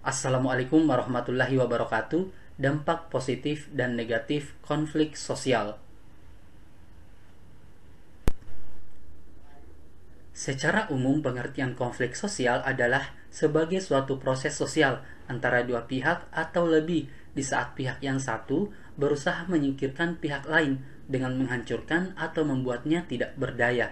Assalamualaikum warahmatullahi wabarakatuh. Dampak positif dan negatif konflik sosial. Secara umum, pengertian konflik sosial adalah sebagai suatu proses sosial antara dua pihak atau lebih di saat pihak yang satu berusaha menyingkirkan pihak lain dengan menghancurkan atau membuatnya tidak berdaya.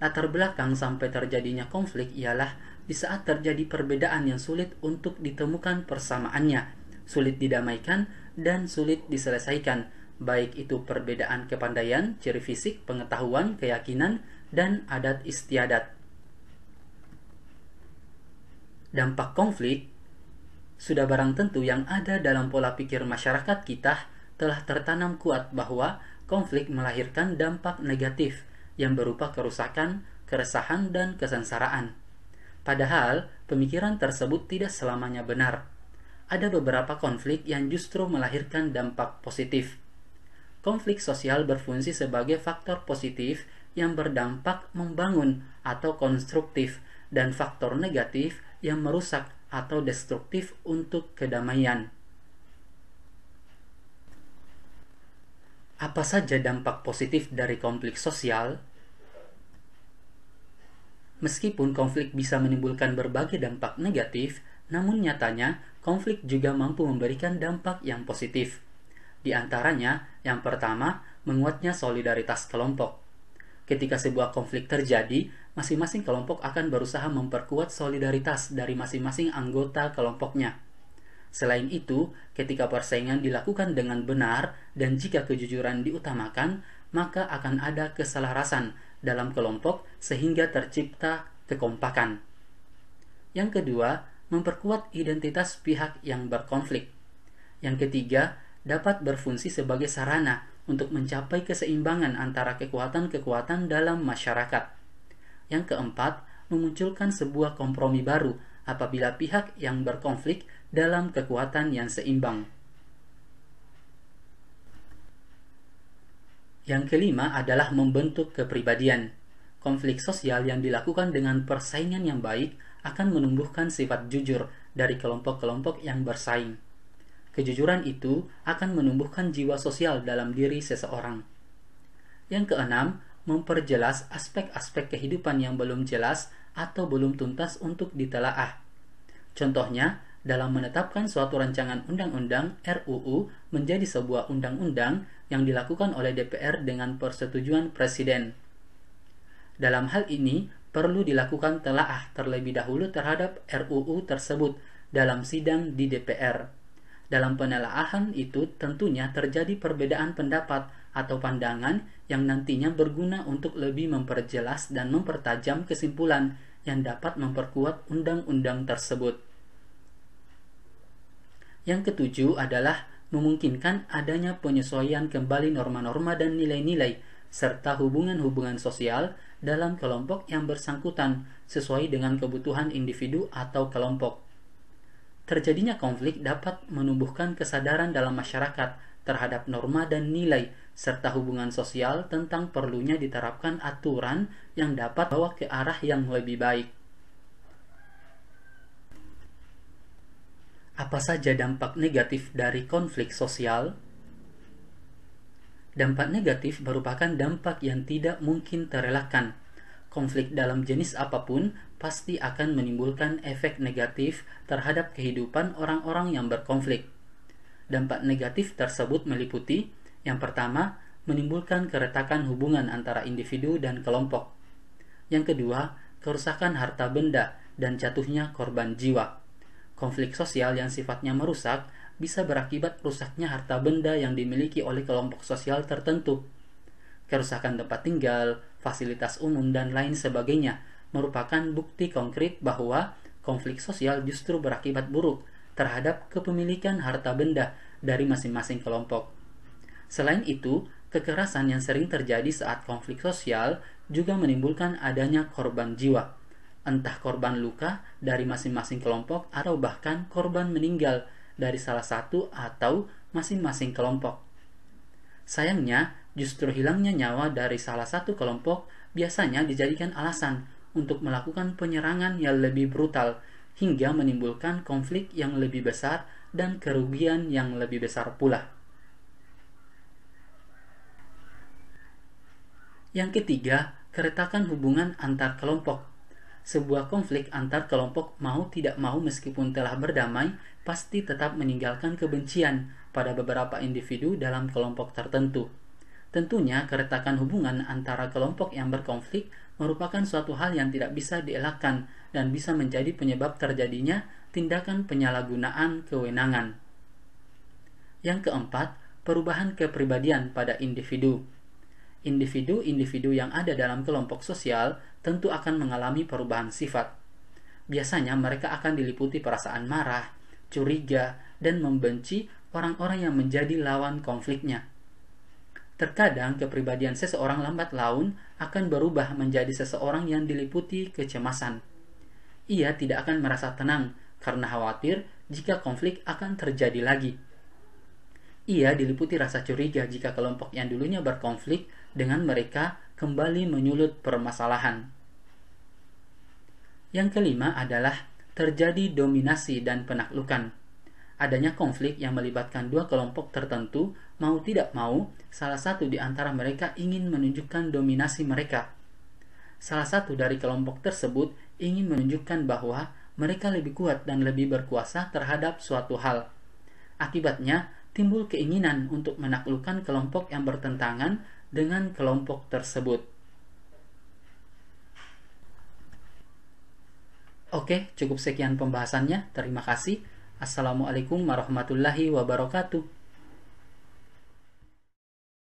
Latar belakang sampai terjadinya konflik ialah di saat terjadi perbedaan yang sulit untuk ditemukan persamaannya, sulit didamaikan, dan sulit diselesaikan, baik itu perbedaan kepandaian, ciri fisik, pengetahuan, keyakinan, dan adat istiadat. Dampak konflik sudah barang tentu yang ada dalam pola pikir masyarakat kita telah tertanam kuat bahwa konflik melahirkan dampak negatif yang berupa kerusakan, keresahan, dan kesengsaraan. Padahal, pemikiran tersebut tidak selamanya benar. Ada beberapa konflik yang justru melahirkan dampak positif. Konflik sosial berfungsi sebagai faktor positif yang berdampak membangun atau konstruktif, dan faktor negatif yang merusak atau destruktif untuk kedamaian. Apa saja dampak positif dari konflik sosial? Meskipun konflik bisa menimbulkan berbagai dampak negatif, namun nyatanya konflik juga mampu memberikan dampak yang positif. Di antaranya, yang pertama, menguatnya solidaritas kelompok. Ketika sebuah konflik terjadi, masing-masing kelompok akan berusaha memperkuat solidaritas dari masing-masing anggota kelompoknya. Selain itu, ketika persaingan dilakukan dengan benar dan jika kejujuran diutamakan, maka akan ada keselarasan dalam kelompok sehingga tercipta kekompakan. Yang kedua, memperkuat identitas pihak yang berkonflik. Yang ketiga, dapat berfungsi sebagai sarana untuk mencapai keseimbangan antara kekuatan-kekuatan dalam masyarakat. Yang keempat, memunculkan sebuah kompromi baru apabila pihak yang berkonflik dalam kekuatan yang seimbang. Yang kelima adalah membentuk kepribadian. Konflik sosial yang dilakukan dengan persaingan yang baik akan menumbuhkan sifat jujur dari kelompok-kelompok yang bersaing. Kejujuran itu akan menumbuhkan jiwa sosial dalam diri seseorang. Yang keenam, memperjelas aspek-aspek kehidupan yang belum jelas atau belum tuntas untuk ditelaah. Contohnya, dalam menetapkan suatu rancangan undang-undang RUU menjadi sebuah undang-undang yang dilakukan oleh DPR dengan persetujuan Presiden. Dalam hal ini, perlu dilakukan telaah terlebih dahulu terhadap RUU tersebut dalam sidang di DPR. Dalam penelaahan itu tentunya terjadi perbedaan pendapat atau pandangan yang nantinya berguna untuk lebih memperjelas dan mempertajam kesimpulan yang dapat memperkuat undang-undang tersebut. Yang ketujuh adalah memungkinkan adanya penyesuaian kembali norma-norma dan nilai-nilai serta hubungan-hubungan sosial dalam kelompok yang bersangkutan sesuai dengan kebutuhan individu atau kelompok. Terjadinya konflik dapat menumbuhkan kesadaran dalam masyarakat terhadap norma dan nilai serta hubungan sosial tentang perlunya diterapkan aturan yang dapat membawa ke arah yang lebih baik. Apa saja dampak negatif dari konflik sosial? Dampak negatif merupakan dampak yang tidak mungkin terelakkan. Konflik dalam jenis apapun pasti akan menimbulkan efek negatif terhadap kehidupan orang-orang yang berkonflik. Dampak negatif tersebut meliputi, yang pertama, menimbulkan keretakan hubungan antara individu dan kelompok. Yang kedua, kerusakan harta benda dan jatuhnya korban jiwa. Konflik sosial yang sifatnya merusak bisa berakibat rusaknya harta benda yang dimiliki oleh kelompok sosial tertentu. Kerusakan tempat tinggal, fasilitas umum, dan lain sebagainya merupakan bukti konkret bahwa konflik sosial justru berakibat buruk terhadap kepemilikan harta benda dari masing-masing kelompok. Selain itu, kekerasan yang sering terjadi saat konflik sosial juga menimbulkan adanya korban jiwa, entah korban luka dari masing-masing kelompok atau bahkan korban meninggal dari salah satu atau masing-masing kelompok. Sayangnya, justru hilangnya nyawa dari salah satu kelompok biasanya dijadikan alasan untuk melakukan penyerangan yang lebih brutal hingga menimbulkan konflik yang lebih besar dan kerugian yang lebih besar pula. Yang ketiga, keretakan hubungan antar kelompok. Sebuah konflik antar kelompok mau tidak mau meskipun telah berdamai, pasti tetap meninggalkan kebencian pada beberapa individu dalam kelompok tertentu. Tentunya, keretakan hubungan antara kelompok yang berkonflik merupakan suatu hal yang tidak bisa dielakkan dan bisa menjadi penyebab terjadinya tindakan penyalahgunaan kewenangan. Yang keempat, perubahan kepribadian pada individu. Individu-individu yang ada dalam kelompok sosial tentu akan mengalami perubahan sifat. Biasanya mereka akan diliputi perasaan marah, curiga, dan membenci orang-orang yang menjadi lawan konfliknya. Terkadang kepribadian seseorang lambat laun akan berubah menjadi seseorang yang diliputi kecemasan. Ia tidak akan merasa tenang karena khawatir jika konflik akan terjadi lagi. Ia diliputi rasa curiga jika kelompok yang dulunya berkonflik dengan mereka kembali menyulut permasalahan. Yang kelima adalah terjadi dominasi dan penaklukan. Adanya konflik yang melibatkan dua kelompok tertentu, mau tidak mau, salah satu di antara mereka ingin menunjukkan dominasi mereka. Salah satu dari kelompok tersebut ingin menunjukkan bahwa mereka lebih kuat dan lebih berkuasa terhadap suatu hal. Akibatnya, timbul keinginan untuk menaklukkan kelompok yang bertentangan dengan kelompok tersebut. Oke, cukup sekian pembahasannya. Terima kasih. Assalamualaikum warahmatullahi wabarakatuh.